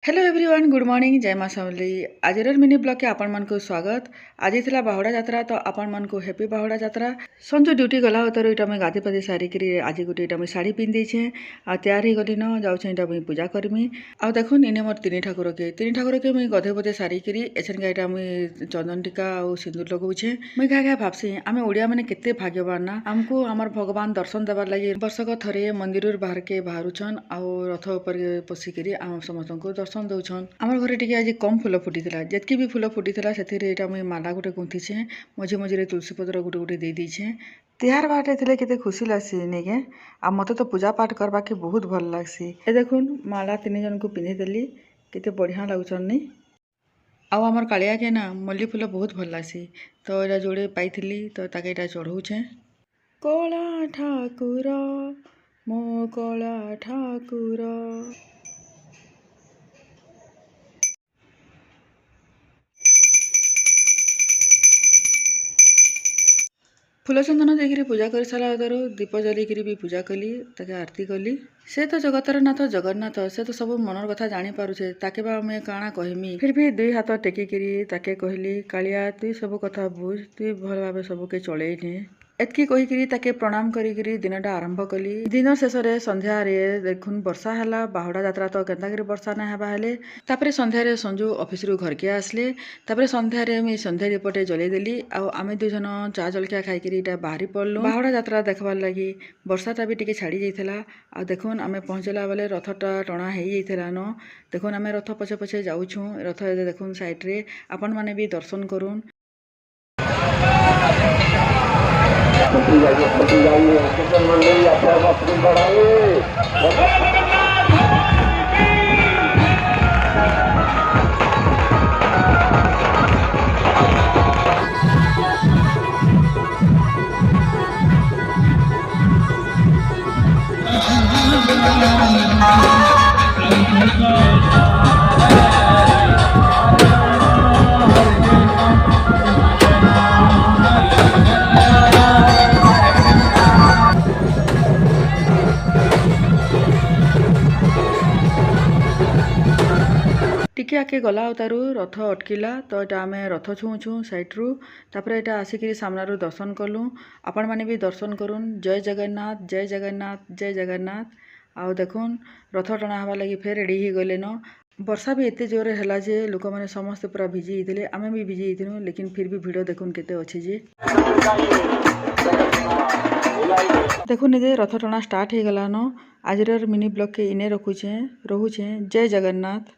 Hello everyone good morning जय माँ समली आज मिनी ब्लॉग के आपण मन को स्वागत आज थी बाहुड़ा यात्रा तो आपण मन को हैप्पी बाहुड़ा यात्रा संजू ड्यूटी गला उतर इटा मुझे गाधी पाधी सारिकी आज गोटे इटा मुझे शाढ़ी पिंधीछे आ तैयार हो गली न जाऊँ इटा मुझे पूजा करमी आ देखुन इने मोर तीन ठाकुर के मुझे गधे बधे सारिकी एछनका इटा मुझे चंदन टीका और सिंदूर लगौछे मुझे क्या क्या भावसी आम ओडिया मैंने केते भाग्यवान ना आमको आमर भगवान दर्शन देवार लगी वर्षक थरे मंदिर बाहर के बाहरुछन आ रथ उपर पशिकी आम समस्त को दर्शन दौन आम घर टी आज कम फुल फुटीला जितकी भी फुल फुटीला से मुझे माला गोटे गुंथीछे मझे मझे तुलसी पत्र गोटे गोटे दे दीछे तिहार बाटे थे केते खुशी लगसी नहीं आ मत तो पूजा पाठ करवा के बहुत भल लगसी ए देखुन माला तीन जन को पिंधेदेली केते बढ़िया लगुचन नहीं आमर कालिया के ना मल्ली फुल बहुत भल लगसी तो यहाँ जोड़े पाई तो ताके चढ़ौछे कला ठाकुर मो कला ठाकुर फूल चंदन देकर पूजा कर सारा दीप जलिकी भी पूजा कली ताके आरती कली से तो जगतर नाथ जगन्नाथ से तो सब मनर कथा जानी पारुछे ताके बा मैं काଣା कहमी फिर भी दुई हाथ टेकिकी ताके कहली कालिया तुई सब कथा बुझ तुई भल भाव सबके चलैने एतकी कहीकि ताके प्रणाम करी दिनटा आरंभ कली दिन शेष संध्यार देखुन वर्षा है बाहुड़ा यात्रा तो केन्ताकरी वर्षा ना हेबा हेले तापरे संध्यारे संजू ऑफिस रु घर के आसले तापरे संध्यारे मुझे संध्या दीपटे जलैदेली आमे दुई जन चा जलखिया खाई बाहरी पड़लु बाहुड़ा यात्रा देखबार लगी वर्षाटा भी टिके छाड़ी जाइथिला आ देखुन आमे पहुँचला बेले रथटा टणा हो जाइथिला न देखुन आमे रथ पछे पछे जाउछु रथ देखुन साइड रे आपण माने भी दर्शन करूँ टिके आके गला तारू रथ अटकिला तो यहाँ आम रथ छुँचु सैड्रु तापर यहाँ आसिक सामनारू दर्शन कलु आपण मैंने भी दर्शन करूँ जय जगन्नाथ जय जगन्नाथ जय जगन्नाथ आउ देखुन रथ टणा हवा लगी फेर रेडी हो गले न वर्षा भी एते जोरे है जे लोक मैंने समस्ते पूरा भिजी होते आम भी भिजी होती लेकिन फिर भी भिड़ देखुन केते अच्छे जे देखुन ये रथ टणा स्टार्ट हो गला न आज मिनी ब्लॉग के इने रखुचे रोचे जय जगन्नाथ।